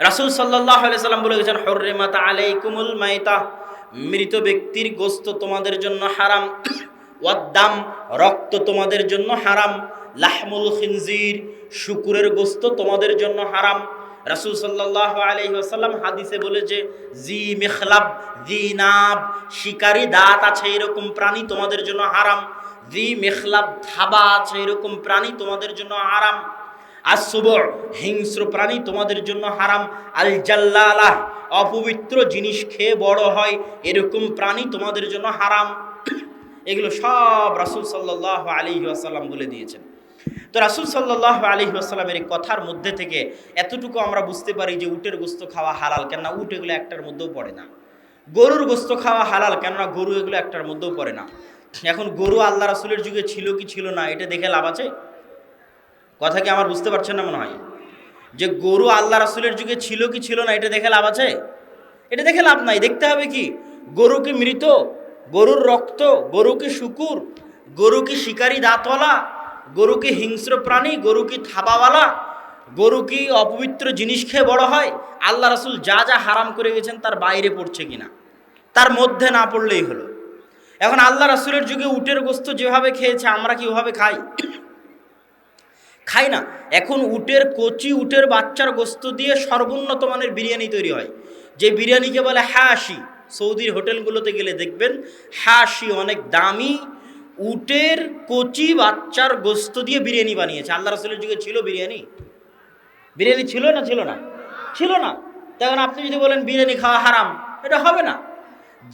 রাসূল সাল্লাল্লাহু আলাইহি সাল্লাম বলে গেছেন, হুররিমাত আলাইকুমুল মাইতা, মৃত ব্যক্তির গোশত তোমাদের জন্য হারাম, ওয়াদ্দাম, রক্ত তোমাদের জন্য হারাম, লাহমুল খিনজির, শুকুরের গোশত তোমাদের জন্য হারাম। রাসূল সাল্লাল্লাহু আলাইহি ওয়াসাল্লাম হাদিসে বলেছে, জি মিখলাব, জি নাব, শিকারী দাঁত আছে এরকম প্রাণী তোমাদের জন্য হারাম। জি মিখলাব, থাবা আছে এরকম প্রাণী তোমাদের জন্য হারাম। আসবুর, হিংস্র প্রাণী তোমাদের জন্য হারাম। আল জাল্লালাহ, অপবিত্র জিনিস খেয়ে বড় হয় এরকম প্রাণী তোমাদের জন্য হারাম। এগুলো সব রাসূল সাল্লাল্লাহু আলাইহি ওয়াসাল্লাম বলে দিয়েছেন। তো রাসূল সাল্লাল্লাহু আলাইহি ওয়াসাল্লামের এই কথার মধ্যে থেকে এতটুকু আমরা বুঝতে পারি যে উটের গোশত খাওয়া হালাল, কেননা উট এগুলো একটার মধ্যেও পড়ে না। গরুর গোশত খাওয়া হালাল, কেননা গরু এগুলো একটার মধ্যেও পড়ে না। এখন গরু আল্লাহ রাসূলের যুগে ছিল কি ছিল না এটা দেখে লাভ আছে? কথা কি আমার বুঝতে পারছেন না মনে হয়? যে গরু আল্লাহ রাসূলের যুগে ছিল কি ছিল না এটা দেখে লাভ আছে? এটা দেখে লাভ নাই। দেখতে হবে কি, গরু কি মৃত, গরুর রক্ত, গরু কি শুকুর, গরু কি শিকারী দাঁতওয়ালা, গরু কি হিংস্র প্রাণী, গরু কি থাবাওয়ালা, গরু কি অপবিত্র জিনিস খেয়ে বড় হয়, আল্লাহ রাসূল যা যা হারাম করে গেছেন তার বাইরে পড়ছে কিনা, তার মধ্যে না পড়লেই হলো। এখন আল্লাহ রাসূলের যুগে উটের গোশত যেভাবে খেয়েছে আমরা কি ওভাবে খাই? খাই না। এখন উটের কচি, উটের বাচ্চার গোশত দিয়ে সর্বোন্নত মানের বিরিয়ানি তৈরি হয়, যে বিরিয়ানিকে বলে হাসি। সৌদির হোটেলগুলোতে গেলে দেখবেন হাসি অনেক দামি উটের কচি বাচ্চার গোশত দিয়ে বিরিয়ানি বানিয়েছে। আল্লাহ রাসূলের যুগে ছিল বিরিয়ানি? বিরিয়ানি ছিল না? ছিল না? ছিল না। তখন আপনি যদি বলেন বিরিয়ানি খাওয়া হারাম, এটা হবে না।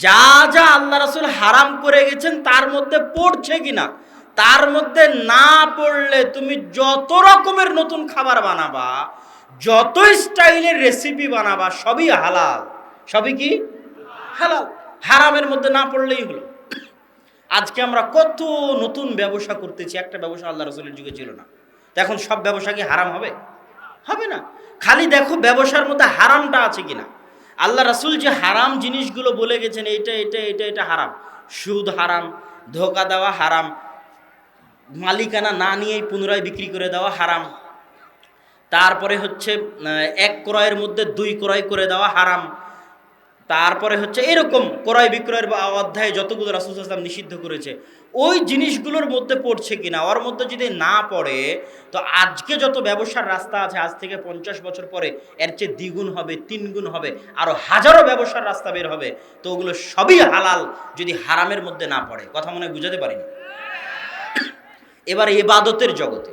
যা যা আল্লাহ রাসূল হারাম করে গেছেন তার মধ্যে পড়ছে কিনা, তার মধ্যে না পড়লে তুমি যত রকমের নতুন খাবার বানাবা, যত স্টাইলের রেসিপি বানাবা, সবই হালাল। সবই কি হালাল, হারামের মধ্যে না পড়লেই হলো। আজকে আমরা কত নতুন ব্যবসা করতেছি, একটা ব্যবসা আল্লাহ রাসূলের যুগে ছিল না। তো এখন সব ব্যবসা কি হারাম হবে? হবে না। খালি দেখো ব্যবসার মধ্যে হারামটা আছে কিনা। আল্লাহ রাসূল যে হারাম জিনিসগুলো বলে গেছেন, এটা এটা এটা এটা হারাম। সুদ হারাম, ধোঁকা দেওয়া হারাম, মালিকানা না নিয়েই পুনরায় বিক্রি করে দেওয়া হারাম, তারপরে হচ্ছে এক ক্রয়ের মধ্যে দুই ক্রয় করে দেওয়া হারাম, তারপরে হচ্ছে এরকম ক্রয় বিক্রয়ের অধ্যায়ে যতগুলো রাসূল সাল্লাল্লাহু আলাইহি ওয়াসাল্লাম নিষিদ্ধ করেছে ওই জিনিসগুলোর মধ্যে পড়ছে কিনা। ওর মধ্যে যদি না পড়ে তো আজকে যত ব্যবসার রাস্তা আছে আজ থেকে 50 বছর পরে এর চেয়ে দ্বিগুণ হবে, তিনগুণ হবে, আরও হাজারো ব্যবসার রাস্তা বের হবে। তো ওগুলো সবই হালাল যদি হারামের মধ্যে না পড়ে। কথা মনে হয় বুঝাতে পারিনি। এবার ইবাদতের জগতে,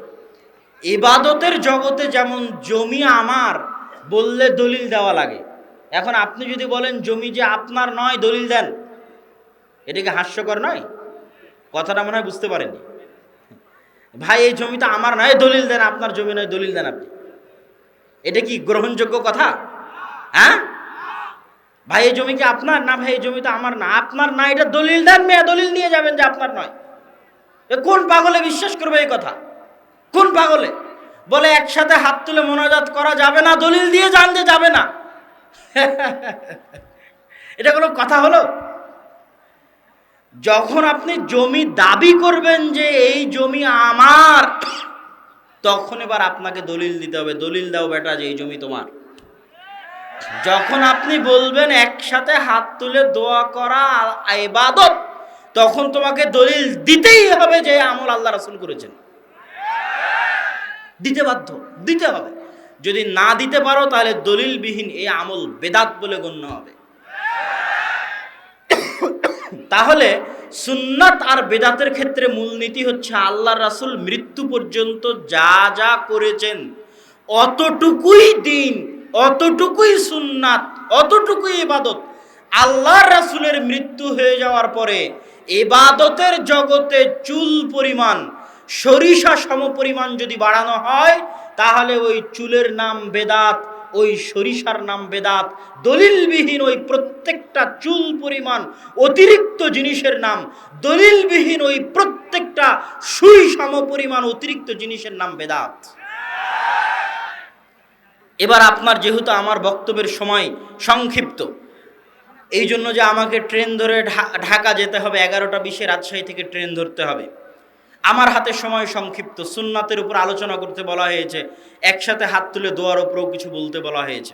ইবাদতের জগতে যেমন জমি আমার বললে দলিল দেওয়া লাগে। এখন আপনি যদি বলেন জমি যে আপনার নয়, দলিল দেন, এটা কি হাস্যকর নয়? কথাটা মনে হয় বুঝতে পারেননি। ভাই এই জমিটা আমার নয়, দলিল দেন, আপনার জমি নয়, দলিল দেন আপনি। এটা কি গ্রহণযোগ্য কথা? হ্যাঁ ভাই এই জমি কি আপনার? না ভাই এই জমিটা আমার না। আপনার না, এটা দলিল দেন, মেয়ে দলিল নিয়ে যাবেন যে আপনার নয়। কোন পাগলে বিশ্বাস করবে এই কথা? কোন পাগলে বলে একসাথে হাত তুলে মোনাজাত করা যাবে না, দলিল দিয়ে যান যে যাবে না? এটা কোনো কথা হলো? যখন আপনি জমি দাবি করবেন যে এই জমি আমার, তখন এবার আপনাকে দলিল দিতে হবে। দলিল দাও বেটা যে এই জমি তোমার। যখন আপনি বলবেন একসাথে হাত তুলে দোয়া করা ইবাদত, তখন তোমাকে দলিল দিতেই হবে যে আমল আল্লাহ রাসূল করেছেন। দিতে বাধ্য, দিতে হবে। যদি না দিতে পারো তাহলে দলিলবিহীন এই আমল বেদাত বলে গণ্য হবে। তাহলে সুন্নাত আর বেদাতের ক্ষেত্রে মূলনীতি হচ্ছে আল্লাহর রাসূল মৃত্যু পর্যন্ত যা যা করেছেন অতটুকুই দিন, অতটুকুই সুন্নাত, অতটুকুই ইবাদত। আল্লাহর রাসূলের মৃত্যু হয়ে যাওয়ার পরে ইবাদতের জগতে চুল পরিমাণ, সরিষা সম পরিমাণ যদি বাড়ানো হয় তাহলে ওই চুলের নাম বেদাত, ওই সরিষার নাম বেদাত। দলিলবিহীন ওই প্রত্যেকটা চুল পরিমাণ অতিরিক্ত জিনিসের নাম, দলিলবিহীন ওই প্রত্যেকটা সুই সম পরিমাণ অতিরিক্ত জিনিসের নাম বেদাত। এবার আপনার যেহেতু আমার বক্তব্যের সময় সংক্ষিপ্ত, এই জন্য যে আমাকে ট্রেন ধরে ঢাকা যেতে হবে, 11টা 20-এ রাজশাহী থেকে ট্রেন ধরতে হবে, আমার হাতে সময় সংক্ষিপ্ত। সুন্নাতের উপর আলোচনা করতে বলা হয়েছে, একসাথে হাত তুলে দোয়ার উপরেও কিছু বলতে বলা হয়েছে।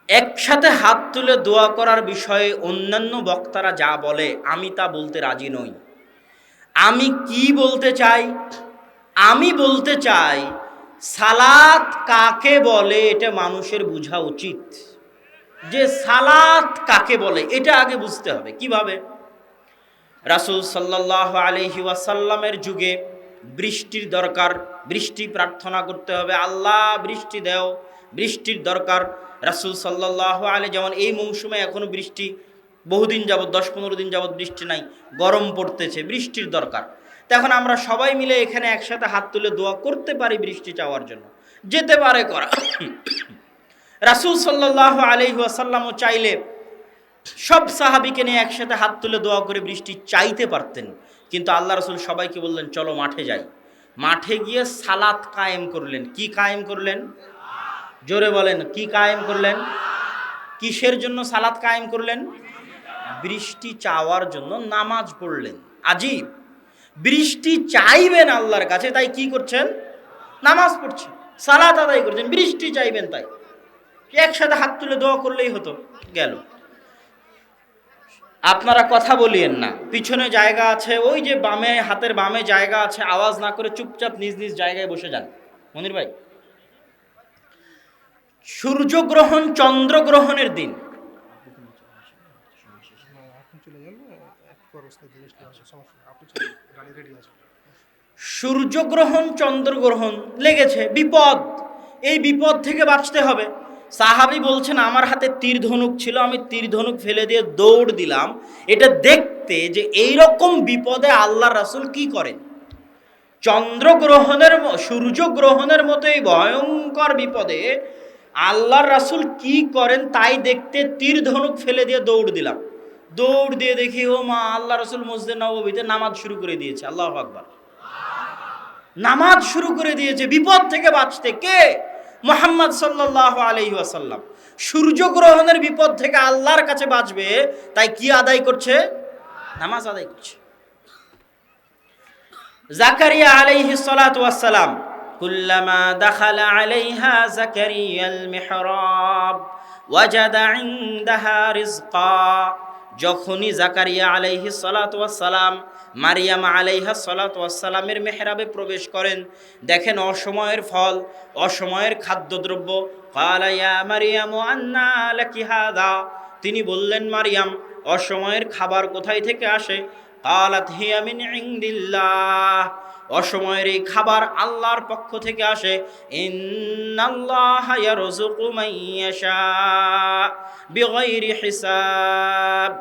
একসাথে হাত তুলে দোয়া করার বিষয়ে অন্যান্য বক্তারা যা বলে আমি তা বলতে রাজি নই। আমি কি বলতে চাই? আমি বলতে চাই সালাত কাকে বলে এটা মানুষের বোঝা উচিত। যে সালাত কাকে বলে এটা আগে বুঝতে হবে। কিভাবে? রাসূল সাল্লাল্লাহু আলাইহি ওয়াসাল্লামের যুগে বৃষ্টির দরকার, বৃষ্টি প্রার্থনা করতে হবে, আল্লাহ বৃষ্টি দাও, বৃষ্টির দরকার। রাসূল সাল্লাল্লাহু আলাইহি, যেমন এই মৌসুমে এখনো বৃষ্টি বহুদিন যাবত 10-15 দিন যাবত বৃষ্টি নাই, গরম পড়তেছে, বৃষ্টির দরকার। তখন আমরা সবাই মিলে এখানে একসাথে হাত তুলে দোয়া করতে পারি বৃষ্টি চাওয়ার জন্য, যেতে পারে করা। রাসূল সাল্লাল্লাহু আলাইহি ওয়াসাল্লামও চাইলে সব সাহাবীকে নিয়ে একসাথে হাত তুলে দোয়া করে বৃষ্টি চাইতে পারতেন, কিন্তু আল্লাহ রাসূল সবাইকে বললেন চলো মাঠে যাই। মাঠে গিয়ে সালাত কায়েম করলেন। কি কায়েম করলেন? জোরে বলেন, কি কায়েম করলেন? কিসের জন্য সালাত কায়েম করলেন? বৃষ্টি চাওয়ার জন্য নামাজ পড়লেন। আজীব, বৃষ্টি চাইবেন আল্লাহর কাছে, তাই কি করছেন? নামাজ পড়ছেন, সালাত আদায় করছেন। বৃষ্টি চাইবেন তাই একসাথে হাত তুলে দোয়া করলেই হতো, গেল। আপনারা কথা বলিয়েন না, পিছনে জায়গা আছে, ওই যে বামে, হাতের বামে জায়গা আছে, আওয়াজ না করে চুপচাপ নিজ নিজ জায়গায় বসে যান। মনির ভাই, সূর্যগ্রহণ চন্দ্রগ্রহণের দিন, সূর্যগ্রহণ চন্দ্রগ্রহণ লেগেছে, বিপদ। এই বিপদ থেকে বাঁচতে হবে। সাহাবী বলছেন আমার হাতে তীর ধনুক ছিল, আমি তীর ধনুক ফেলে দিয়ে দৌড় দিলাম এটা দেখতে যে এইরকম বিপদে আল্লাহ রাসূল কি করেন। চন্দ্রগ্রহণের, সূর্যগ্রহণের মতো এই ভয়ঙ্কর বিপদে আল্লাহর রাসূল কি করেন তাই দেখতে তীর ধনুক ফেলে দিয়ে দৌড় দিলাম। দৌড় দিয়ে দেখি ও মা, আল্লাহ রাসূল মসজিদে নববীতে নামাজ শুরু করে দিয়েছে। আল্লাহু আকবার, নামাজ শুরু করে দিয়েছে বিপদ থেকে বাঁচতে। কে? মুহাম্মদ সাল্লাল্লাহু আলাইহি ওয়াসাল্লাম। সূর্যগ্রহণের বিপদ থেকে আল্লাহর কাছে বাঁচবে, তাই কি আদায় করছে? নামাজ আদায় করছে। জাকারিয়া আলাইহিস সালাতু ওয়াস সালাম, কুল্লামা দাখালা আলাইহা জাকারিয়াল মিহরাব ওয়াজাদা ইনদাহা রিজকা। যখনই জাকারিয়া আলাইহিস সালাতু ওয়াস সালাম মারিয়াম আলাইহা সালাতু ওয়াস সালামের মেহরাবে প্রবেশ করেন, দেখেন অসময়ের ফল, অসময়ের খাদ্যদ্রব্য। ক্বালা ইয়া মারিয়ামু আন্না লাকি হাযা। তিনি বললেন মারিয়াম, অসময়ের খাবার কোথায় থেকে আসে? ক্বালাত হিয়া মিন ইনদিল্লাহ। অসময়ের এই খাবার আল্লাহর পক্ষ থেকে আসে। ইন্নাল্লাহা ইয়ারযুকু মান ইয়াশা বিগাইরি হিসাব।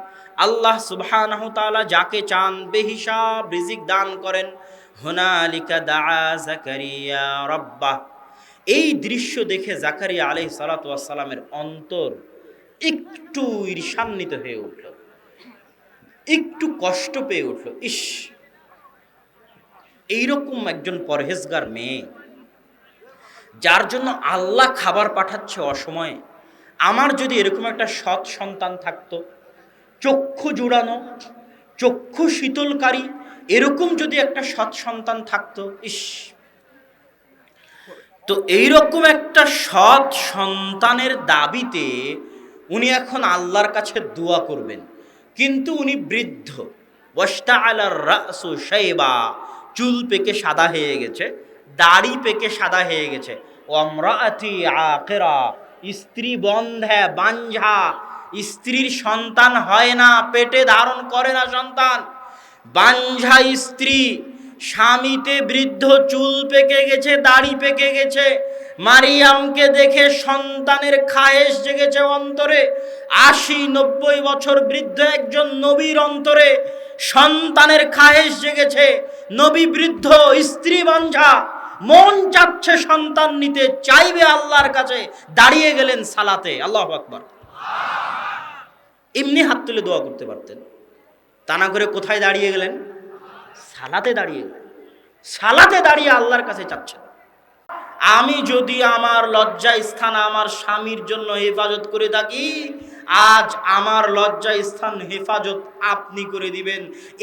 আল্লাহ সুবহানাহু তাআলা যাকে চান বেহিসাব রিজিক দান করেন। হুনালিকা দাআ জাকারিয়া রাব্বাহ। এই দৃশ্য দেখে জাকারিয়া আলাইহিস সালাতু ওয়াস সালামের অন্তর একটু ঈর্ষান্বিত হয়ে উঠল, একটু কষ্ট পেয়ে উঠল। ইস, এইরকম একজন পরহেজগার মেয়ে যার জন্য আল্লাহ খাবার পাঠাচ্ছে অসময়ে, আমার যদি এরকম একটা সৎ সন্তান থাকতো, চক্ষু জুড়ানো, চক্ষু শীতলকারী, এরকম যদি একটা সৎ সন্তান থাকতো, ইস। তো এইরকম একটা সৎ সন্তানের দাবিতে উনি এখন আল্লাহর কাছে দোয়া করবেন, কিন্তু উনি বৃদ্ধ। ওয়াশতাআলার রাসু শাইবা, চুল পেকে সাদা হয়ে গেছে, দাড়ি পেকে সাদা হয়ে গেছে। ওয়ামরাআতি আকিরা, স্ত্রী বন্ধা, বাঞ্ঝা, স্ত্রীর সন্তান হয় না, পেটে ধারণ করে না সন্তান। বাঞ্ঝা স্ত্রী, স্বামীতে বৃদ্ধ, চুল পেকে গেছে, দাড়ি পেকে গেছে। মারিয়ামকে দেখে সন্তানের খায়েশ জেগেছে অন্তরে। 80-90 বছর বৃদ্ধ একজন নবীর অন্তরে সন্তানের খায়েশ জেগেছে। নবী বৃদ্ধ, স্ত্রী বাঞ্ঝা, মন চাচ্ছে সন্তান নিতে, চাইবে আল্লাহর কাছে, দাঁড়িয়ে গেলেন সালাতে। আল্লাহু আকবার। এমনি হাত তুলে দোয়া করতে পারতেন, তা না করে কোথায় দাঁড়িয়ে গেলেন? সালাতে দাঁড়িয়ে গেলেন। সালাতে দাঁড়িয়ে আল্লাহর কাছে চাচ্ছেন। আমি যদি আমার লজ্জা স্থান আমার স্বামীর জন্য হেফাজত করে থাকি, আজ আমার লজ্জা স্থান হেফাজত আপনি করে দিবেন।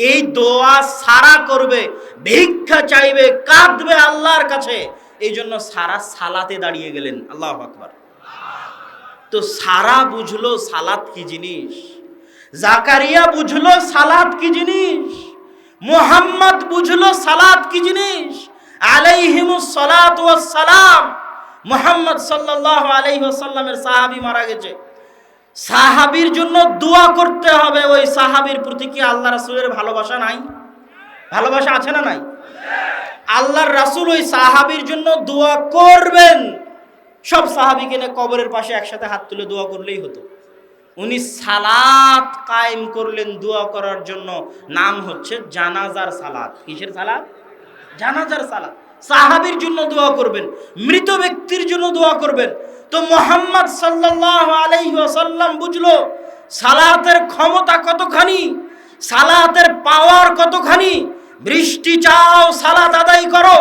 এই দোয়া সারা করবে, ভিক্ষা চাইবে, কাঁদবে আল্লাহর কাছে, এই জন্য সারা সালাতে দাঁড়িয়ে গেলেন। আল্লাহু আকবার। তো সারা বুঝলো সালাত কি জিনিস, জাকারিয়া বুঝলো সালাত কি জিনিস, মুহাম্মদ বুঝলো সালাত কি জিনিস, আলাইহিমুস সালাতু ওয়াস সালাম। মুহাম্মদ সাল্লাল্লাহু আলাইহি ওয়াসাল্লামের সাহাবী মারা গেছে, সাহাবীর জন্য দোয়া করতে হবে। ওই সাহাবীর প্রতি কি আল্লাহ রাসূলের ভালোবাসা নাই? ভালোবাসা আছে না নাই? আল্লাহর রাসূল ওই সাহাবীর জন্য দোয়া করবেন। সব সাহাবীকে নিয়ে কবরের পাশে একসাথে হাত তুলে দোয়া করলেই হতো। উনি সালাত কায়েম করলেন দোয়া করার জন্য, নাম হচ্ছে জানাজার সালাত। কিসের সালাত? জানাজার সালাত। সাহাবীর জন্য দোয়া করবেন, মৃত ব্যক্তির জন্য দোয়া করবেন। তো মুহাম্মদ সাল্লাল্লাহু আলাইহি ওয়াসাল্লাম বুঝলো সালাতের ক্ষমতা কতখানি, সালাতের পাওয়ার কতখানি। বৃষ্টি চাও সালাত আদায় করো,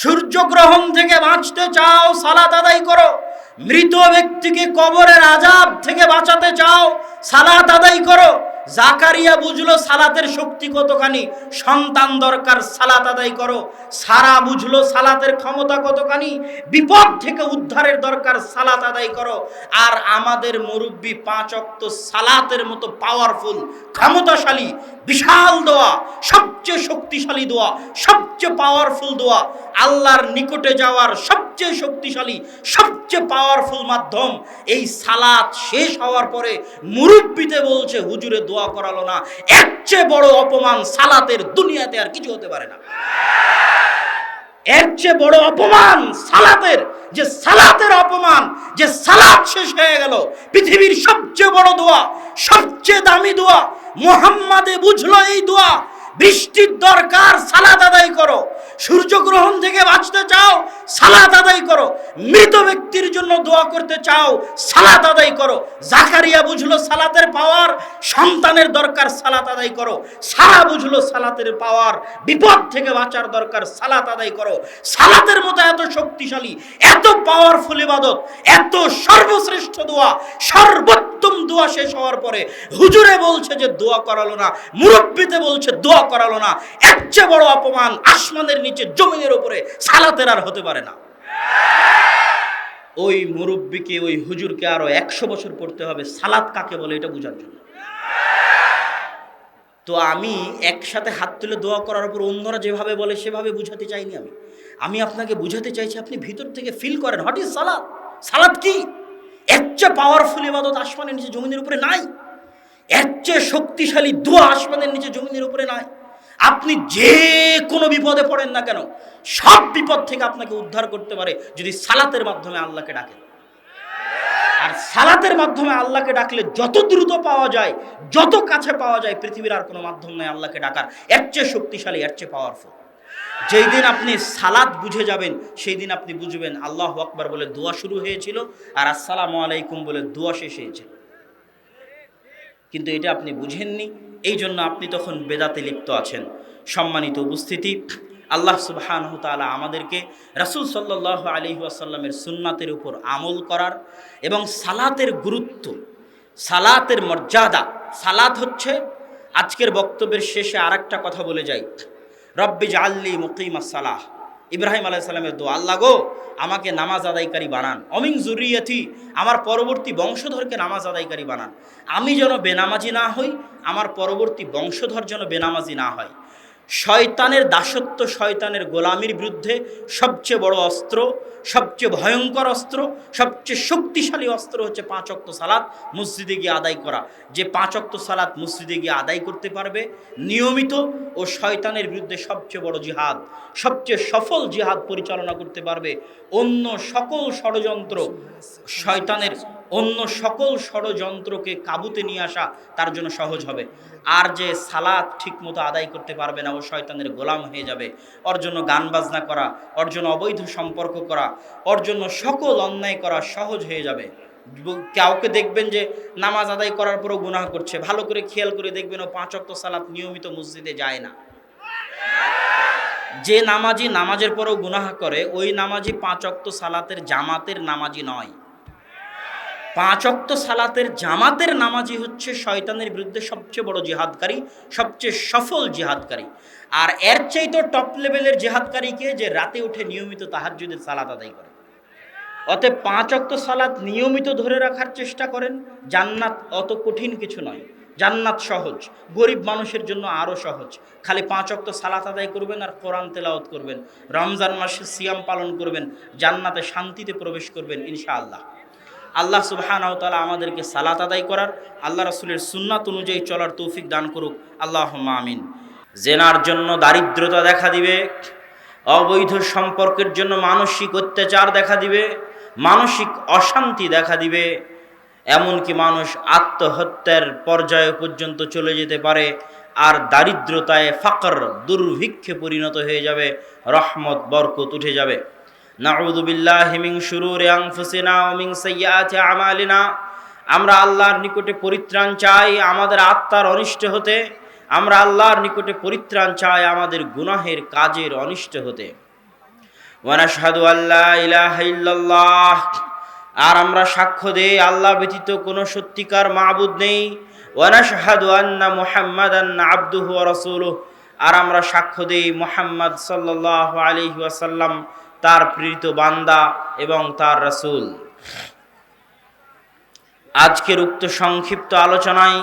সূর্যগ্রহণ থেকে বাঁচতে চাও সালাত আদায় করো, মৃত ব্যক্তিকে কবরের আযাব থেকে বাঁচাতে চাও সালাত আদায় করো। জাকারিয়া বুঝলো সালাতের শক্তি কতখানি, সন্তান দরকার সালাত আদায় করো। সারা বুঝলো সালাতের ক্ষমতা কতখানি, বিপদ থেকে উদ্ধারের দরকার সালাত আদায় করো। আর আমাদের মুরব্বী 5 ওয়াক্ত সালাতের মতো পাওয়ারফুল, ক্ষমতাশালী, বিশাল দোয়া, সবচেয়ে শক্তিশালী দোয়া, সবচেয়ে পাওয়ারফুল দোয়া, আল্লাহর নিকটে যাওয়ার সবচেয়ে শক্তিশালী, সবচেয়ে পাওয়ারফুল মাধ্যম। এই সালাত শেষ হওয়ার পরে মুরব্বিতে বলছে হুজুরে দোয়া করালো না। এর চেয়ে বড় অপমান সালাতের দুনিয়াতে আর কিছু হতে পারে না। এর চেয়ে বড় অপমান সালাতের, যে সালাতের অপমান, যে সালাত শেষ হয়ে গেল। পৃথিবীর সবচেয়ে বড় দোয়া, সবচেয়ে দামি দোয়া, মুহাম্মাদে বুঝলো এই দোয়া। বৃষ্টির দরকার সালাত আদায় করো, সূর্যগ্রহণ থেকে বাঁচতে চাও সালাত আদায় করো, মৃত ব্যক্তির জন্য দোয়া করতে চাও সালাত আদায় করো। জাকারিয়া বুঝলো সালাতের পাওয়ার, সন্তানের দরকার সালাত আদায় করো। সারা বুঝলো সালাতের পাওয়ার, বিপদ থেকে বাঁচার দরকার সালাত আদায় করো। সালাতের মতো এত শক্তিশালী, এত পাওয়ারফুল ইবাদত, এত সর্বশ্রেষ্ঠ দোয়া, সর্বোত্তম দোয়া শেষ হওয়ার পরে হুজুরে বলছে যে দোয়া করালো না, মুরব্বিতে বলছে দোয়া করালো না। এর চেয়ে বড় অপমান আসমানের নিচে জমিনের উপরে সালাতের আর হতে পারে না। ওই মুরব্বিকে, ওই হুজুরকে আরো 100 বছর পড়তে হবে সালাত কাকে বলে এটা বোঝার জন্য। তো আমি একসাথে হাত তুলে দোয়া করার উপর অন্যরা যেভাবে বলে সেভাবে বুঝাতে চাইনি। আমি আপনাকে বুঝাতে চাইছি আপনি ভিতর থেকে ফিল করেন হোয়াট ইজ সালাত। সালাত কি? এর চেয়ে পাওয়ারফুল ইবাদত আসমানের নিচে জমিনের উপরে নাই, এর চেয়ে শক্তিশালী দোয়া আসমানের নিচে জমিনের উপরে নাই। আপনি যে কোনো বিপদে পড়েন না কেন, সব বিপদ থেকে আপনাকে উদ্ধার করতে পারে যদি সালাতের মাধ্যমে আল্লাহকে ডাকেন। আর সালাতের মাধ্যমে আল্লাহকে ডাকলে যত দ্রুত পাওয়া যায়, যত কাছে পাওয়া যায়, পৃথিবীর আর কোনো মাধ্যম নেই আল্লাহকে ডাকার এর চেয়ে শক্তিশালী, এর চেয়ে পাওয়ারফুল। যেই দিন আপনি সালাত বুঝে যাবেন সেই দিন আপনি বুঝবেন আল্লাহু আকবার বলে দোয়া শুরু হয়েছিল আর আসসালামু আলাইকুম বলে দোয়া শেষ হয়েছে। কিন্তু এটা আপনি বুঝেননি, এই জন্য আপনি তখন বেদাতে লিপ্ত আছেন। সম্মানিত উপস্থিতি, আল্লাহ সুবহানাহু ওয়া তাআলা আমাদেরকে রাসূল সাল্লাল্লাহু আলাইহি ওয়াসাল্লামের সুন্নাতের উপর আমল করার এবং সালাতের গুরুত্ব, সালাতের মর্যাদা। সালাত হচ্ছে, আজকের বক্তব্যের শেষে আরেকটা কথা বলে যাই, রব্বি জাআলনি মুকিমাস সালাহ। ইব্রাহিম আলাইহিস সালামের দোয়া, আল্লাহ গো আমাকে নামাজ আদায়কারী বানান, অমিন যুররিয়াতি, আমার পরবর্তী বংশধরকে নামাজ আদায়কারী বানান। আমি যেন বেনামাজি না হই, আমার পরবর্তী বংশধর যেন বেনামাজি না হয়। শয়তানের দাসত্ব, শয়তানের গোলামির বিরুদ্ধে সবচেয়ে বড় অস্ত্র, সবচেয়ে ভয়ঙ্কর অস্ত্র, সবচেয়ে শক্তিশালী অস্ত্র হচ্ছে 5 ওয়াক্ত সালাত মসজিদে গিয়ে আদায় করা। যে 5 ওয়াক্ত সালাত মসজিদে গিয়ে আদায় করতে পারবে নিয়মিত, ও শয়তানের বিরুদ্ধে সবচেয়ে বড় জিহাদ, সবচেয়ে সফল জিহাদ পরিচালনা করতে পারবে। অন্য সকল ষড়যন্ত্র, শয়তানের অন্য সকল ষড়যন্ত্রকে কাবুতে নিয়ে আসা তার জন্য সহজ হবে। আর যে সালাত ঠিকমতো আদায় করতে পারবে না, ও শয়তানের গোলাম হয়ে যাবে। ওর জন্য গান বাজনা করা, ওর জন্য অবৈধ সম্পর্ক করা, ওর জন্য সকল অন্যায় করা সহজ হয়ে যাবে। কাউকে দেখবেন যে নামাজ আদায় করার পরও গুনাহ করছে, ভালো করে খেয়াল করে দেখবেন ও 5 ওয়াক্ত সালাত নিয়মিত মসজিদে যায় না। যে নামাজি নামাজের পরও গুনাহ করে, ওই নামাজি 5 ওয়াক্ত সালাতের জামাতের নামাজি নয়। 5 ওয়াক্ত সালাতের জামাতের নামাজি হচ্ছে শয়তানের বিরুদ্ধে সবচেয়ে বড় জিহাদকারী, সবচেয়ে সফল জিহাদকারী। আর এর চাইতে টপ লেভেলের জিহাদকারীকে যে রাতে উঠে নিয়মিত তাহাজ্জুদের সালাত আদায় করে। অতএব 5 ওয়াক্ত সালাত নিয়মিত ধরে রাখার চেষ্টা করেন। জান্নাত অত কঠিন কিছু নয়, জান্নাত সহজ, গরিব মানুষের জন্য আরও সহজ। খালি 5 ওয়াক্ত সালাত আদায় করবেন আর কোরআন তেলাওয়াত করবেন, রমজান মাসে সিয়াম পালন করবেন, জান্নাতে শান্তিতে প্রবেশ করবেন ইনশাআল্লাহ। আল্লাহ সুবহানাহু ওয়া তাআলা আমাদেরকে সালাত আদায় করার, আল্লাহ রাসূলের সুন্নাত অনুযায়ী চলার তৌফিক দান করুক, আল্লাহুম্মা আমিন। জেনার জন্য দারিদ্রতা দেখা দিবে, অবৈধ সম্পর্কের জন্য মানসিক অত্যাচার দেখা দিবে, মানসিক অশান্তি দেখা দিবে, এমনকি মানুষ আত্মহত্যার পর্যায়ে পর্যন্ত চলে যেতে পারে। আর দারিদ্রতায় ফাকর, দুর্ভিক্ষে পরিণত হয়ে যাবে, রহমত বরকত উঠে যাবে। নাউযু বিল্লাহি মিন শুরুরি আনফুসিনা ওয়া মিন সাইয়্যাতি আমালিনা। আমরা আল্লাহর নিকটে পরিত্রাণ চাই আমাদের আত্মার অনিষ্ট হতে, আমরা আল্লাহর নিকটে পরিত্রাণ চাই আমাদের গুনাহের কাজের অনিষ্ট হতে। ওয়া নাশহাদু আল্লা ইলাহা ইল্লাল্লাহ, আর আমরা সাক্ষ্য দেই আল্লাহ ব্যতীত কোনো সত্যিকার মাবুদ নেই। ওয়া নাশহাদু আন্না মুহাম্মাদান আবদুহু ওয়া রাসূলুহু, আর আমরা সাক্ষ্য দেই মুহাম্মদ সাল্লাল্লাহু আলাইহি ওয়াসাল্লাম তার প্রেরিত বান্দা এবং তার রাসূল। আজকের উক্ত সংক্ষিপ্ত আলোচনায়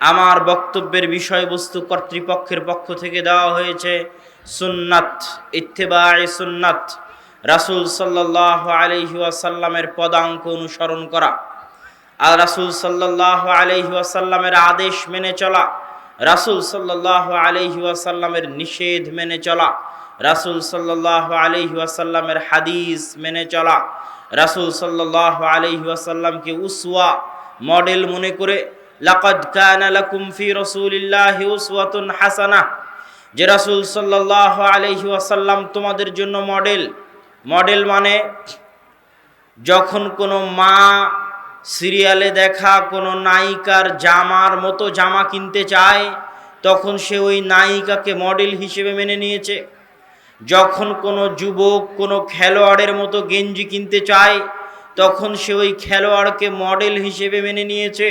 আমার বক্তব্যের বিষয়বস্তু কর্তৃপক্ষের পক্ষ থেকে দেওয়া হয়েছে সুন্নাত, ইত্তেবায়ে সুন্নাত, রাসূল সাল্লাল্লাহু আলাইহি ওয়াসাল্লামের পদাঙ্ক অনুসরণ করা, আর রাসূল সাল্লাল্লাহু আলাইহি ওয়াসাল্লামের আদেশ মেনে চলা, রাসূল সাল্লাল্লাহু আলাইহি ওয়াসাল্লামের নিষেধ মেনে চলা, রাসূল সাল্লাল্লাহু আলাইহি ওয়াসাল্লামের হাদিস মেনে চলা, রাসূল সাল্লাল্লাহু আলাইহি ওয়াসাল্লামকে উসওয়া, মডেল মনে করে লাকাদ কানা লাকুম ফি রাসূলিল্লাহি উসওয়াতুন হাসানাহ, যে রাসূল সাল্লাল্লাহু আলাইহি ওয়াসাল্লাম তোমাদের জন্য মডেল। মডেল মানে যখন কোনো মা সিরিয়ালে দেখা কোনো নায়িকার জামার মতো জামা কিনতে চায়, তখন সে ওই নায়িকাকে মডেল হিসেবে মেনে নিয়েছে। যখন কোনো যুবক কোনো খেলোয়াড়ের মতো গেঞ্জি কিনতে চায়, তখন সে ওই খেলোয়াড়কে মডেল হিসেবে মেনে নিয়েছে।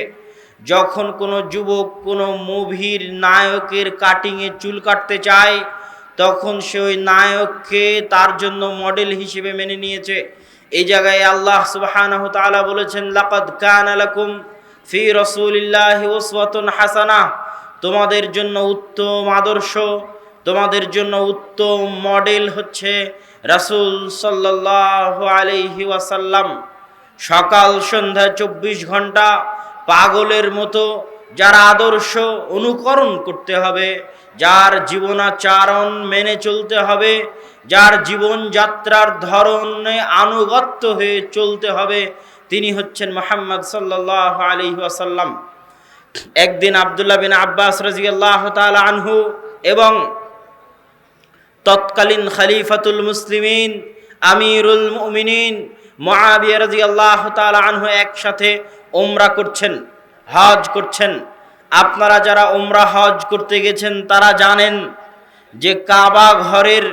যখন কোনো যুবক কোনো মুভির নায়কের কাটিংয়ে চুল কাটতে চায়, তখন সে ওই নায়ককে তার জন্য মডেল হিসেবে মেনে নিয়েছে। এই জায়গায় আল্লাহ সুবহানাহু ওয়া তাআলা বলেছেন, লাকাদ কানা লাকুম ফি রাসূলিল্লাহি উসওয়াতুন হাসানাহ, তোমাদের জন্য উত্তম আদর্শ, তোমাদের জন্য উত্তম মডেল হচ্ছে রাসূল সাল্লাল্লাহু আলাইহি ওয়াসাল্লাম। সকাল সন্ধ্যা 24 ঘন্টা পাগলের মতো যার আদর্শ অনুকরণ করতে হবে, যার জীবনাচরণ মেনে চলতে হবে, যার জীবনযাত্রার ধরনে আনুগত্য হয়ে চলতে হবে, তিনি হচ্ছেন মুহাম্মদ সাল্লাল্লাহু আলাইহি ওয়াসাল্লাম। একদিন আব্দুল্লাহ বিন আব্বাস রাদিয়াল্লাহু তাআলা আনহু এবং তৎকালীন খলিফাতুল মুসলিমিন আমিরুল মুমিনিন মুআবিয়া রাদিয়াল্লাহু তাআলা আনহু একসাথে উমরা করছেন, হজ করছেন। আপনারা যারা উমরা হজ করতে গেছেন তারা জানেন যে কাবা ঘরের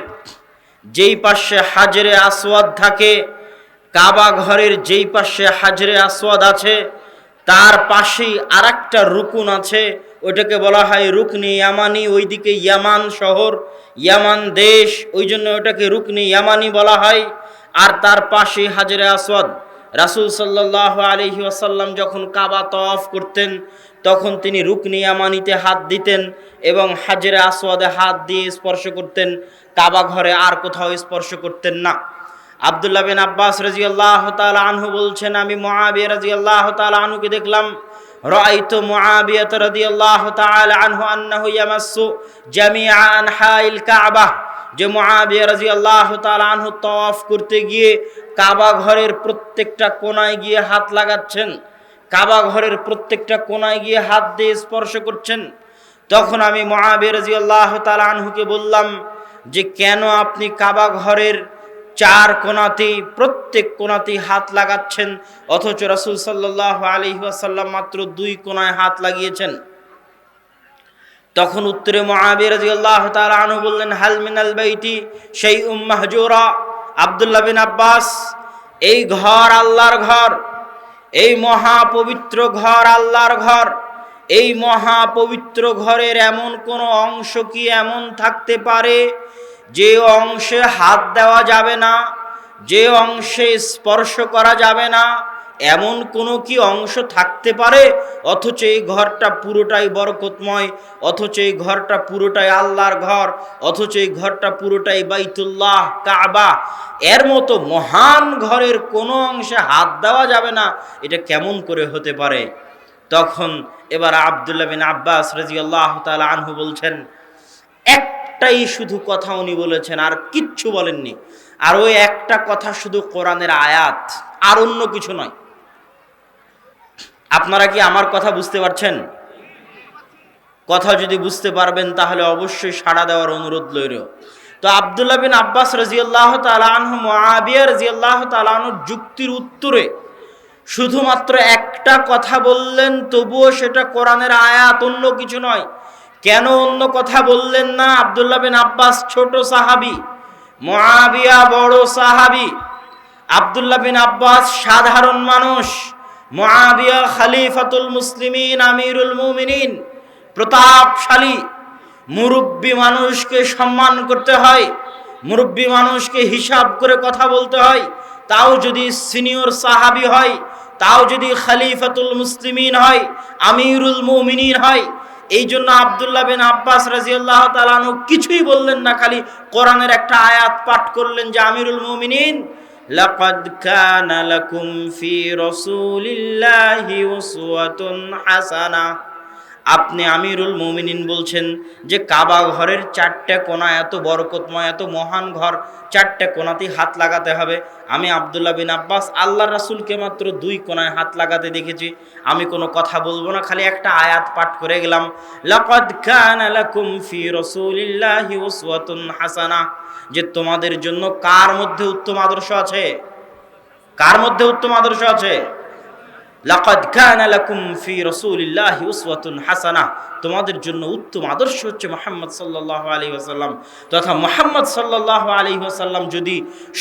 যেই পাশে হাজরে আসওয়াদ থাকে, কাবা ঘরের যেই পাশে হাজরে আসওয়াদ আছে, তার পাশেই আরেকটা রুকুন আছে, ওইটাকে বলা হয় রুকনি ইয়ামানি। ওইদিকে ইয়ামান শহর, ইয়ামান দেশ, ওই জন্য ওটাকে রুকনি ইয়ামানি বলা হয়। আর তার পাশে হাজরে আসওয়াদ। রাসূল সাল্লাল্লাহু আলাইহি ওয়াসাল্লাম যখন কাবা তওয়াফ করতেন, তখন তিনি রুকনি ইয়ামানিতে হাত দিতেন এবং হাজরে আসওয়াদে হাত দিয়ে স্পর্শ করতেন, কাবা ঘরে আর কোথাও স্পর্শ করতেন না। আব্দুল্লাহ বিন আব্বাস রাদিয়াল্লাহু তাআলা আনহু বলছেন, আমি মুআবিয়া রাদিয়াল্লাহু তাআলা আনহুকে দেখলাম, রাআইতু মুআবিয়া রাদিয়াল্লাহু তাআলা আনহু আন্নাহু ইয়ামাসসু জামিআ আনহাইল কাবা, যে মুআবিয়া রাদিয়াল্লাহু তাআলা আনহু তওয়াফ করতে গিয়ে কাবা ঘরের প্রত্যেকটা কোণায় গিয়ে হাত লাগাচ্ছেন, কাবা ঘরের প্রত্যেকটা কোণায় গিয়ে হাত দিয়ে স্পর্শ করছেন। তখন আমি মুআবিয়া রাদিয়াল্লাহু তাআলা আনহুকে বললাম যে, কেন আপনি কাবা ঘরের 4 কোণাতেই প্রত্যেক কোণাতেই হাত লাগাচ্ছেন, অথচ রাসূল সাল্লাল্লাহু আলাইহি ওয়াসাল্লাম মাত্র 2 কোণায় হাত লাগিয়েছেন? তখন উত্তরে মুআবিয়া রাদিয়াল্লাহু তাআলা আনহু বললেন, হাল মিনাল বাইতি শাইউম মাহজুরা। আব্দুল্লাহ বিন আব্বাস, এই ঘর আল্লাহর ঘর, এই মহাপবিত্র ঘর আল্লাহর ঘর, এই মহাপবিত্র ঘরের এমন কোনো অংশ কি এমন থাকতে পারে যে অংশে হাত দেওয়া যাবে না, যে অংশে স্পর্শ করা যাবে না, এমন কোনো কি অংশ থাকতে পারে? অথচ এই ঘরটা পুরোটাই বরকতময়, অথচ এই ঘরটা পুরোটাই আল্লাহর ঘর, অথচ এই ঘরটা পুরোটাই বাইতুল্লাহ কাবা, এর মতো মহান ঘরের কোনো অংশে হাত দেওয়া যাবে না, এটা কেমন করে হতে পারে? তখন এবার আব্দুল্লাহ বিন আব্বাস রাদিয়াল্লাহু তাআলা আনহু বলছেন, একটাই শুধু কথা উনি বলেছেন, আর কিচ্ছু বলেননি। আর ওই একটা কথা শুধু কোরআনের আয়াত, আর অন্য কিছু নয়। আপনারা কি আমার কথা বুঝতে পারছেন? কথা যদি বুঝতে পারবেন তাহলে অবশ্যই সাড়া দেওয়ার অনুরোধ লইল। তো আব্দুল্লাহ বিন আব্বাস রাদিয়াল্লাহু তাআলা আনহু মুআবিয়া রাদিয়াল্লাহু তাআলা আনহুর যুক্তির উত্তরে শুধুমাত্র একটা কথা বললেন, তবুও সেটা কোরআনের আয়াত, অন্য কিছু নয়। কেন অন্য কথা বললেন না? আব্দুল্লাহ বিন আব্বাস ছোট সাহাবী, মুআবিয়া বড় সাহাবী। আব্দুল্লাহ বিন আব্বাস সাধারণ মানুষ, মুআবিয়া খলিফাতুল মুসলিমিন, আমিরুল মুমিনিন, প্রতাপশালী। মুরব্বী মানুষকে সম্মান করতে হয়, মুরব্বী মানুষকে হিসাব করে কথা বলতে হয়, তাও যদি সিনিয়র সাহাবী হয়, তাও যদি খলিফাতুল মুসলিমিন হয়, আমিরুল মুমিনিন হয়। এই জন্য আব্দুল্লাহ বিন আব্বাস রাদিয়াল্লাহু তাআলা আনহু কিছুই বললেন না, খালি কোরআনের একটা আয়াত পাঠ করলেন যে আমিরুল মুমিনিন, লাকাদ কানা লাকুম ফি রাসূলিল্লাহি উসওয়াতুন হাসানাহ। আপনি আমিরুল মুমিনিন বলছেন যে কাবা ঘরের চারটে কোণা, এত বরকতময়, এত মহান ঘর, চারটে কোণাতেই হাত লাগাতে হবে। আমি আব্দুল্লাহ বিন আব্বাস আল্লাহর রাসূলকে মাত্র 2 কোণায় হাত লাগাতে দেখেছি। আমি কোনো কথা বলবো না, খালি একটা আয়াত পাঠ করে গেলাম, লাকাদ কানা লাকুম ফি রাসূলিল্লাহি উসওয়াতুন হাসানাহ। যে তোমাদের জন্য কার মধ্যে উত্তম আদর্শ আছে? কার মধ্যে উত্তম আদর্শ আছে? লাকাদ কানা লাকুম ফি রাসূলিল্লাহি উসওয়াতুন হাসানাহ। তোমাদের জন্য উত্তম আদর্শ হচ্ছে মুহাম্মদ সাল্লাল্লাহু আলাইহি ওয়াসাল্লাম। তথা মুহাম্মদ সাল্লাল্লাহু আলাইহি ওয়াসাল্লাম যদি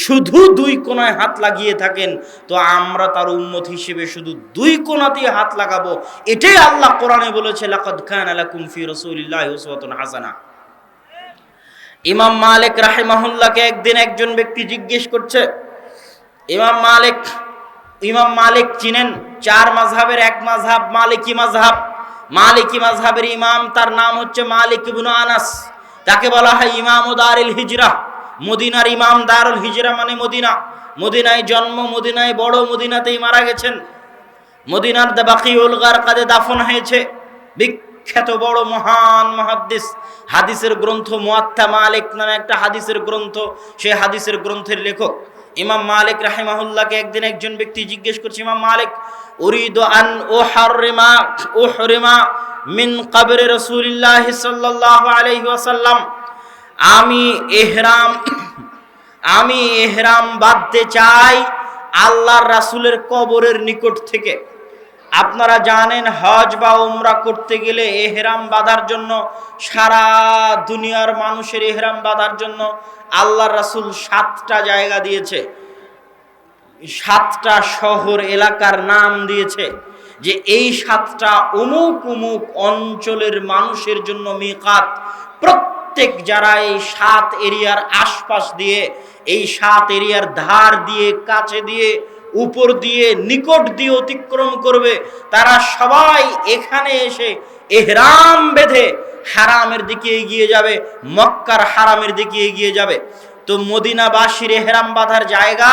শুধু 2 কোণায় হাত লাগিয়ে থাকেন, তো আমরা তার উম্মত হিসেবে শুধু 2 কোণাতেই হাত লাগাবো। এটাই আল্লাহ কোরআনে বলেছে, লাকাদ কানা লাকুম ফি রাসূলিল্লাহি উসওয়াতুন হাসানাহ। ইমাম মালিক রাহিমাহুল্লাহকে একদিন একজন ব্যক্তি জিজ্ঞেস করছে, ইমাম মালিক চিনেন? 4 মাযহাবের এক মাযহাব মালিকি মাযহাব। মালিকি মাযহাবের ইমাম, তার নাম হচ্ছে মালিক ইবনে আনাস। তাকে বলা হয় ইমাম দারুল হিজরা, মদিনার ইমাম। দারুল হিজরা মানে মদিনা, মদিনায় জন্ম, মদিনায় বড়, মদিনাতেই মারা গেছেন। মদিনার বাকিউল গারকাদে দাফন হয়েছে। বিখ্যাত বড় মহান মুহাদ্দিস, হাদিসের গ্রন্থ মুয়াত্তা মালিক নামে একটা হাদিসের গ্রন্থ, সেই হাদিসের গ্রন্থের লেখক ইমাম মালিক রাহিমাহুল্লাহকে একদিন একজন ব্যক্তি জিজ্ঞেস করছে, ইমাম মালিক, উরিদু আন উহরিমা মিন কবরে রাসূলিল্লাহ সাল্লাল্লাহু আলাইহি ওয়াসাল্লাম। আমি ইহরাম বাঁধতে চাই আল্লাহর রাসূলের কবরের নিকট থেকে। আপনারা জানেন হজ বা উমরা করতে গেলে ইহরাম বাঁধার জন্য, সারা দুনিয়ার মানুষের ইহরাম বাঁধার জন্য আল্লাহর রাসূল 7টা জায়গা দিয়েছে, 7টা শহর এলাকার নাম দিয়েছে, যে এই 7টা অমুক অমুক অঞ্চলের মানুষের জন্য মিকাত। প্রত্যেক যারা এই 7 এরিয়ার আশপাশ দিয়ে, এই 7 এরিয়ার ধার দিয়ে, কাছে দিয়ে, উপর দিয়ে, নিকট দিয়ে অতিক্রম করবে, তারা সবাই এখানে এসে ইহরাম বেঁধে হারামের দিকে এগিয়ে যাবে, মক্কার হারামের দিকে এগিয়ে যাবে। তো মদিনাবাসীর ইহরাম বাঁধার জায়গা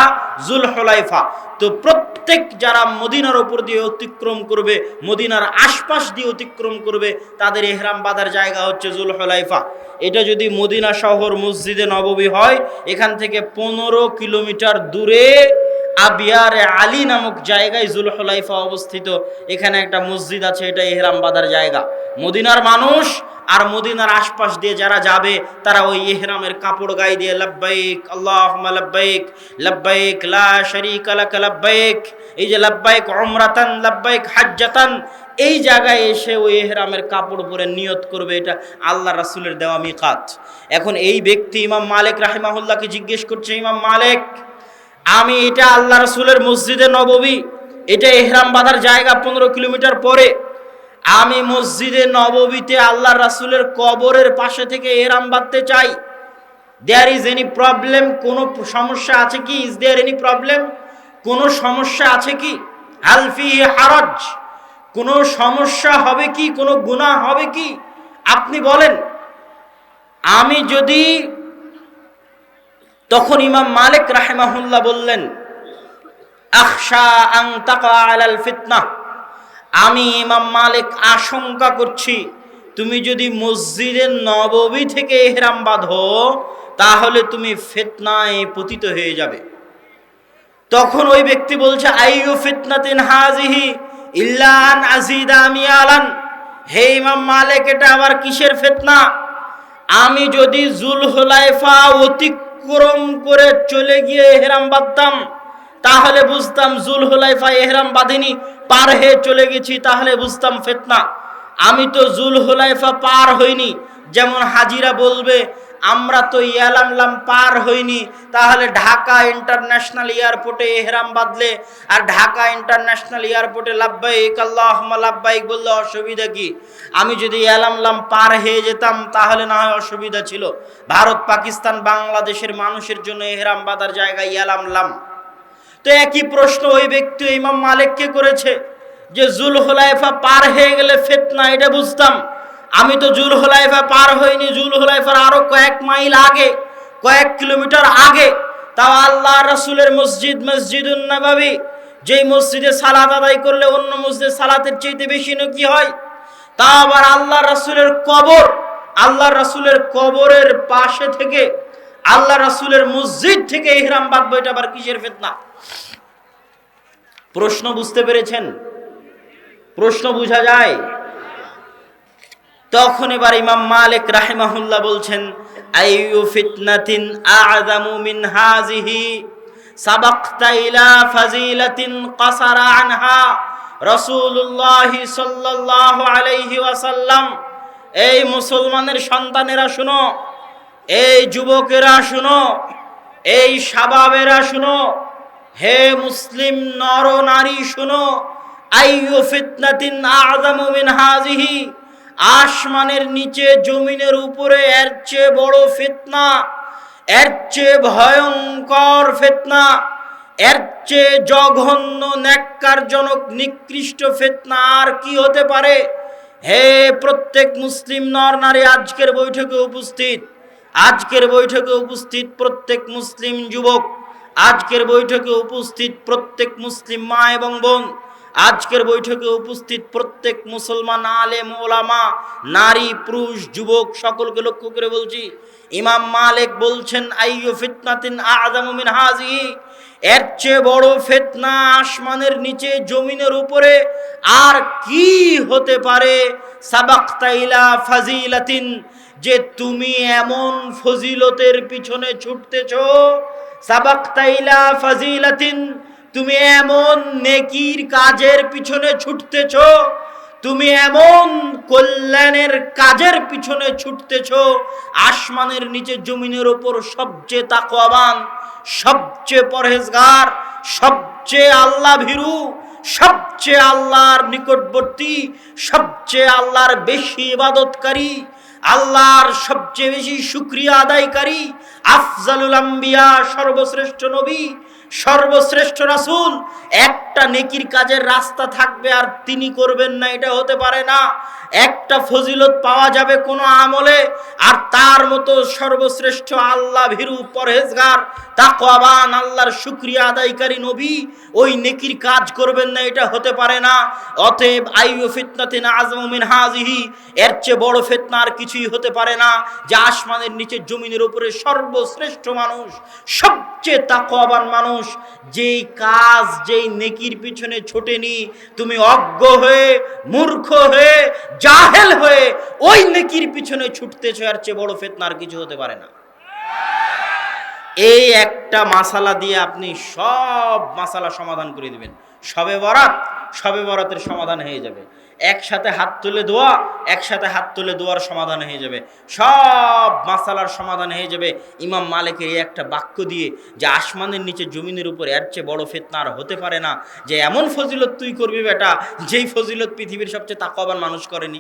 যুলহুলাইফা। তো প্রত্যেক যারা মদিনার উপর দিয়ে অতিক্রম করবে, মদিনার আশপাশ দিয়ে অতিক্রম করবে, তাদের ইহরাম বাঁধার জায়গা হচ্ছে যুলহুলাইফা। এটা যদি মদিনা শহর মসজিদে নববী হয়, এখান থেকে 15 কিলোমিটার দূরে আবিয়ারে আলী নামক জায়গায় যুলহুলাইফা অবস্থিত। এখানে একটা মসজিদ আছে, এটা ইহরাম বাঁধার জায়গা। মদিনার মানুষ আর মদিনার আশপাশ দিয়ে যারা যাবে, তারা ওই ইহরামের কাপড় গায়ে দিয়ে লাব্বাইক আল্লাহুম্মা লাব্বাইক, লাব্বাইক লা শারীকা লাক লাব্বাইক, এই যে লাব্বাইক উমরাতান, লাব্বাইক হাজ্জাতান, এই জায়গায় এসে ওই ইহরামের কাপড় পরে নিয়ত করবে। এটা আল্লাহ রাসূলের দেওয়া মিকাত। এখন এই ব্যক্তি ইমাম মালিক রাহিমাহুল্লাহকে জিজ্ঞেস করছে, ইমাম মালিক, আমি এটা আল্লাহ রাসূলের মসজিদে নববী, এটা ইহরাম বাঁধার জায়গা 15 কিলোমিটার পরে। আমি মসজিদে নববীতে আল্লাহর রাসূলের কবরের পাশে থেকে ইহরাম বাঁধতে চাই। There is any problem? কোনো সমস্যা আছে কি? Is there any problem? কোনো সমস্যা আছে কি? হাল ফিহি হারাজ? কোনো সমস্যা হবে কি? কোনো গুনাহ হবে কি? আপনি বলেন। আমি যদি, তখন ইমাম মালিক রাহিমাহুল্লাহ বললেন, আখশা আন তাকা আলাল ফিতনাহ, আমি ইমাম মালিক আশঙ্কা করছি তুমি যদি মসজিদের নববী থেকে ইহরাম বাঁধো তাহলে তুমি ফিতনায় পতিত হয়ে যাবে। তখন ওই ব্যক্তি বলছে, আইয়ু ফিতনাতিন হাযিহি ইল্লা আন আযিদা মিয়ালান, হে ইমাম মালিক, এটা আবার কিসের ফিতনা? আমি যদি জুলহুলাইফা অতিক্রম করে চলে গিয়ে ইহরাম বাঁধতাম তাহলে বুঝতাম জুলহুলাইফা ইহরাম বাঁধিনি, পার হয়ে চলে গেছি, তাহলে বুঝতাম ফিতনা। আমি তো জুলহুলাইফা পার হইনি। যেমন হাজিরা বলবে আমরা তো ইয়ালামলাম পার হইনি, তাহলে ঢাকা ইন্টারন্যাশনাল এয়ারপোর্টে ইহরাম বাঁধলে আর ঢাকা ইন্টারন্যাশনাল এয়ারপোর্টে লাব্বাইক আল্লাহুম্মা লাব্বাইক বললে অসুবিধা কি? আমি যদি ইয়ালামলাম পার হয়ে যেতাম তাহলে না হয় অসুবিধা ছিল। ভারত, পাকিস্তান, বাংলাদেশের মানুষের জন্য ইহরাম বাঁধার জায়গায় ইয়ালামলাম। তো একই প্রশ্ন ওই ব্যক্তি ইমাম মালিককে করেছে যে জুলহুলাইফা পার হয়ে গেলে ফিতনা, এটা বুঝতাম। আমি তো জুলহুলাইফা পার হইনি, জুলহুলাইফার আরো কয়েক মাইল আগে, কয়েক কিলোমিটার আগে। তাও আল্লাহ রাসূলের মসজিদ, মসজিদুন নববী, যেই মসজিদে সালাত আদায় করলে অন্য মসজিদে সালাতের চাইতে বেশি নেকি হয়। তা আবার আল্লাহ রাসূলের কবর, আল্লাহ রাসূলের কবরের পাশে থেকে, আল্লাহ রাসূলের মসজিদ থেকে ইহরাম বাঁধবো, এটা আবার কিসের ফিতনা? প্রশ্ন বুঝতে পেরেছেন? প্রশ্ন বুঝা যায়? তখন এবার ইমাম মালিক রাহিমাহুল্লাহ বলছেন, আইয়ু ফিতনাতিন আ'যামু মিন হাযিহি সাবাকতা ইলা ফাজিলাতিন কাসারা আনহা রাসূলুল্লাহ সাল্লাল্লাহু আলাইহি ওয়াসাল্লাম। এই মুসলমানের সন্তানেরা শুনো, এই যুবকেরা শুনো, এই শাবাবেরা শুনো, হে মুসলিম নর নারী শুনো, আইয়ু ফিতনাতিন আ'যামু মিন হাযিহি, আসমানের নিচে জমিনের উপরে এর চেয়ে বড় ফিতনা, এর চেয়ে ভয়ঙ্কর ফিতনা, এর চেয়ে জঘন্য ন্যাক্কারজনক নিকৃষ্ট ফিতনা আর কি হতে পারে? হে প্রত্যেক মুসলিম নর নারী, আজকের বৈঠকে উপস্থিত, আজকের বৈঠকে উপস্থিত প্রত্যেক মুসলিম যুবক, আজকের বৈঠকে উপস্থিত প্রত্যেক মুসলিম মা এবং বোন, আজকের বৈঠকে উপস্থিত প্রত্যেক মুসলমান আলেম ওলামা, নারী পুরুষ যুবক, সকলকে লক্ষ্য করে বলছি, ইমাম মালিক বলছেন, আইয়ু ফিতনাতিন আ'যামু মিন হাযিহি, এর চেয়ে বড় ফিতনা আসমানের নিচে জমিনের উপরে আর কি হতে পারে? সাবাকতা ইলা ফাজিলাতিন, যে তুমি এমন ফজিলতের পিছনে ছুটতেছো, সাবাকতা ইলা ফাজিলাতিন, তুমি এমন নেকির কাজের পিছনে ছুটতেছো, তুমি এমন কল্যাণের কাজের পিছনে ছুটতেছো, আসমানের নিচে জমিনের উপর সবচেয়ে তাকওয়াবান, সবচেয়ে পরহেজগার, সবচেয়ে আল্লাহ ভীরু, সবচেয়ে আল্লাহর নিকটবর্তী, সবচেয়ে আল্লাহর বেশি ইবাদতকারী, আল্লাহর সবচেয়ে বেশি শুকরিয়া আদায়কারী, আফজালুল আম্বিয়া, সর্বশ্রেষ্ঠ নবী, সর্বশ্রেষ্ঠ রাসূল, একটা নেকির কাজের রাস্তা থাকবে আর তিনি করবেন না, এটা হতে পারে না। একটা ফজিলত পাওয়া যাবে কোনো আমলে আর তার মতো সর্বশ্রেষ্ঠ আল্লাহ ভীরু, পরহেজগার, তাকওয়াবান, আল্লাহর শুকরিয়া আদায়কারী নবী ওই নেকির কাজ করবেন না, এটা হতে পারে না। অতএব আইয়ু ফিতনাতিন আ'যামু মিন হাযিহি, এর চেয়ে বড় ফিতনা আর কিছুই হতে পারে না যে আসমানের নিচে জমিনের উপরে সর্বশ্রেষ্ঠ মানুষ, সবচেয়ে তাকওয়াবান মানুষ, যেই কাজ, যেই নেকির পিছনে ছোটেনি, তুমি অজ্ঞ হয়ে, মূর্খ হয়ে, জাহেল হয়ে ওই নেকির পিছনে ছুটতেছো, এর চেয়ে বড় ফিতনা আর কিছু হতে পারে না। এই একটা মাসালা দিয়ে আপনি সব মাসালা সমাধান করে দিবেন। শবে বরাত শবে বরাতের সমাধান হয়ে যাবে। একসাথে হাত তুলে দোয়া, একসাথে হাত তুলে দোয়ার সমাধান হয়ে যাবে, সব মাসালার সমাধান হয়ে যাবে ইমাম মালিকের এই একটা বাক্য দিয়ে, যে আসমানের নিচে জমিনের উপর এর চেয়ে বড় ফিতনা আর হতে পারে না, যে এমন ফজিলত তুই করবি বেটা যেই ফজিলত পৃথিবীর সবচেয়ে তাকওয়াবান মানুষ করেনি।